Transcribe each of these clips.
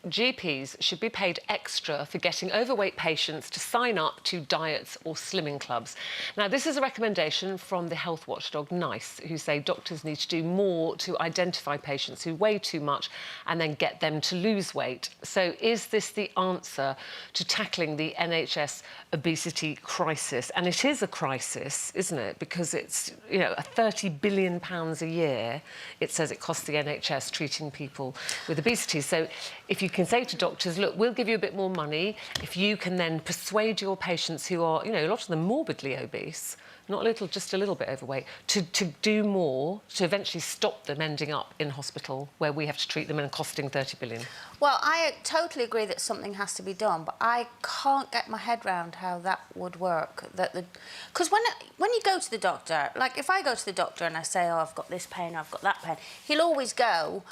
GPs should be paid extra for getting overweight patients to sign up to diets or slimming clubs. Now, this is a recommendation from the health watchdog NICE, who say doctors need to do more to identify patients who weigh too much and then get them to lose weight. So is this the answer to tackling the NHS obesity crisis? And it is a crisis, isn't it? Because it's, you know, £30 billion a year, it says it costs the NHS treating people with obesity. So if you can say to doctors, look, we'll give you a bit more money if you can then persuade your patients who are, you know, a lot of them morbidly obese, not a little, just a little bit overweight, to do more, to eventually stop them ending up in hospital where we have to treat them and costing 30 billion. Well, I totally agree that something has to be done, but I can't get my head around how that would work. Because when you go to the doctor, like if I go to the doctor and I say, oh, I've got this pain, I've got that pain, he'll always go,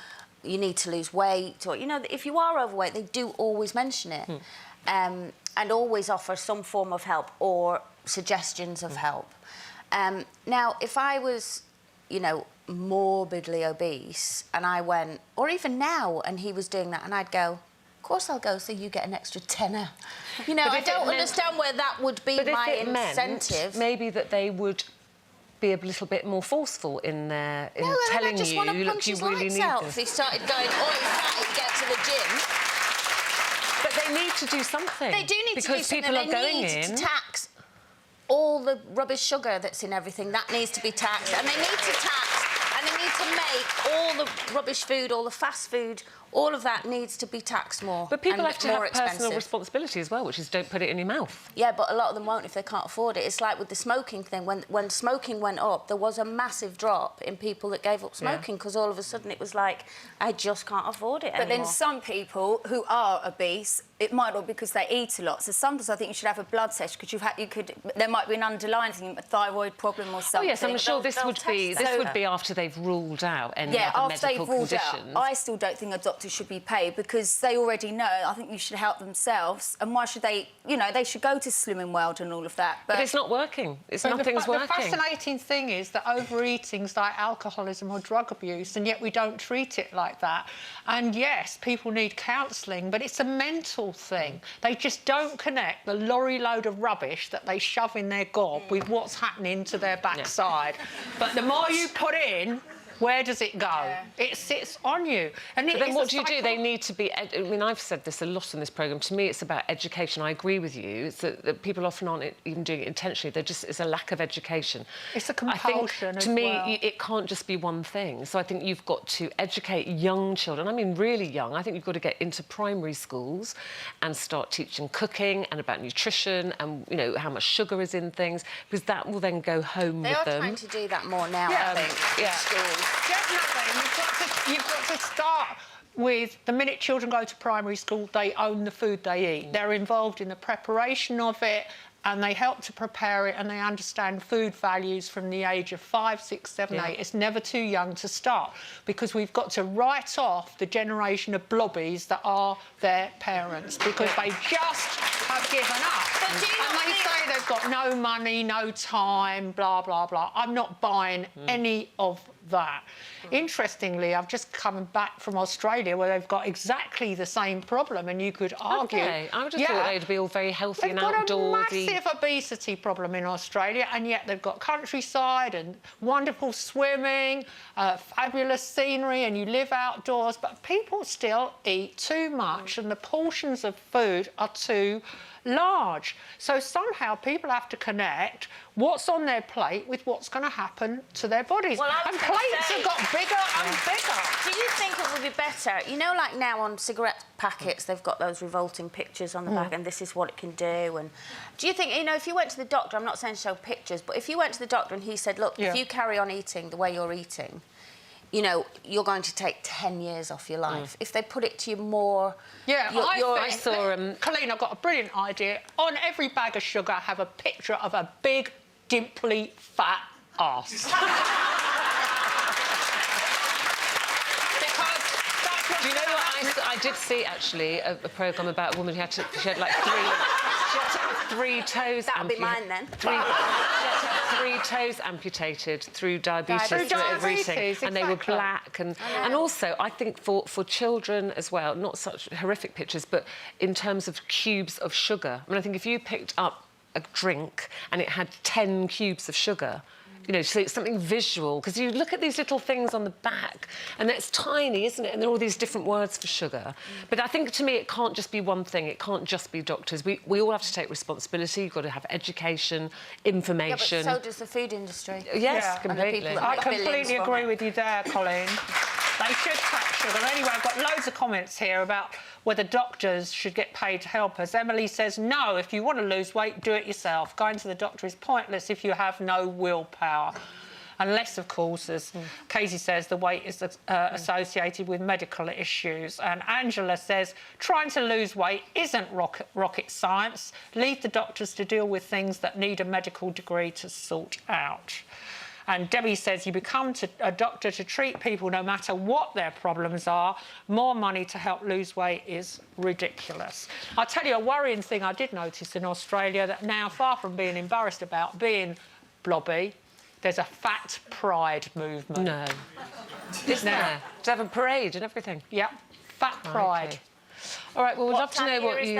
you need to lose weight, or, you know, if you are overweight, they do always mention it, and always offer some form of help or suggestions of help. Now, if I was, you know, morbidly obese and I went, or even now, and he was doing that, and I'd go, of course I'll go, so you get an extra tenner. You know, I don't understand where that would be my incentive. Maybe that they would be a little bit more forceful in their telling you, look, you really need this. He started going, oi, fatty, get to the gym. But they need to do something. They do need to do something. People are going in. To tax all the rubbish sugar that's in everything. That needs to be taxed. And they need to tax, and they need to make all the rubbish food, all the fast food, all of that needs to be taxed more. But people have to have personal responsibility as well, which is don't put it in your mouth. Yeah, but a lot of them won't if they can't afford it. It's like with the smoking thing. When smoking went up, there was a massive drop in people that gave up smoking because all of a sudden it was like, I just can't afford it anymore. But then some people who are obese, it might not be because they eat a lot. So sometimes I think you should have a blood test because there might be an underlying thing, a thyroid problem or something. Oh yes, I'm sure this would be after they've ruled out any other medical conditions. I still don't think a doctor should be paid because they already know. I think you should help themselves. And why should they, you know, they should go to Slimming World and all of that. But it's not working. Nothing's working. The fascinating thing is that overeating's like alcoholism or drug abuse, and yet we don't treat it like that. And yes, people need counselling, but it's a mental thing. They just don't connect the lorry load of rubbish that they shove in their gob with what's happening to their backside. But the more you put in, where does it go? Yeah. It sits on you. And but then what do you do? They need to be... I mean, I've said this a lot in this programme. To me, it's about education. I agree with you. It's that people often aren't even doing it intentionally. It's a lack of education. It's a compulsion to me, it can't just be one thing. So I think you've got to educate young children. I mean, really young. I think you've got to get into primary schools and start teaching cooking and about nutrition and, you know, how much sugar is in things, because that will then go home with them. They are trying to do that more now, I think, in schools. Definitely. You've got to start with the minute children go to primary school, they own the food they eat. They're involved in the preparation of it, and they help to prepare it, and they understand food values from the age of 5, 6, 7, 8. It's never too young to start, because we've got to write off the generation of blobbies that are their parents, because they just have given up. And they say they've got no money, no time, blah, blah, blah. I'm not buying any of that. Interestingly, I've just come back from Australia where they've got exactly the same problem, and you could argue... Okay. I would have thought they'd be all very healthy and outdoorsy. They've got a massive obesity problem in Australia, and yet they've got countryside and wonderful swimming, fabulous scenery, and you live outdoors, but people still eat too much, and the portions of food are too large. So somehow people have to connect what's on their plate with what's going to happen to their bodies. Well, and plates have got bigger and bigger. Do you think it would be better? You know, like now on cigarette packets, they've got those revolting pictures on the back, and this is what it can do. And do you think, you know, if you went to the doctor, I'm not saying show pictures, but if you went to the doctor and he said, look, if you carry on eating the way you're eating, you know, you're going to take 10 years off your life. If they put it to you more... Yeah, I saw... Colleen, I've got a brilliant idea. On every bag of sugar, have a picture of a big, dimply, fat arse. Do you know what I did see actually a programme about a woman who had like three toes. That'll be mine then. She had to have 3 toes amputated through diabetes. Through diabetes, everything, and they were exactly. black. And also, I think for children as well, not such horrific pictures, but in terms of cubes of sugar. I mean, I think if you picked up a drink and it had 10 cubes of sugar, you know, so it's something visual, because you look at these little things on the back and it's tiny, isn't it? And there are all these different words for sugar. But I think, to me, it can't just be one thing. It can't just be doctors. We all have to take responsibility. You've got to have education, information. Yeah, but so does the food industry. Yes, completely. people that I make billions completely from agree it. with you there, Colleen. They should tax sugar. Anyway, I've got loads of comments here about whether doctors should get paid to help us. Emily says, no, if you want to lose weight, do it yourself. Going to the doctor is pointless if you have no willpower. Unless, of course, as Casey says, the weight is associated with medical issues. And Angela says, trying to lose weight isn't rocket science. Leave the doctors to deal with things that need a medical degree to sort out. And Debbie says, you become a doctor to treat people no matter what their problems are. More money to help lose weight is ridiculous. I'll tell you a worrying thing I did notice in Australia, that now, far from being embarrassed about being blobby, there's a fat pride movement. No. Isn't there? To have a parade and everything. Yep, fat pride. Okay. All right, well, we'd love to know what you...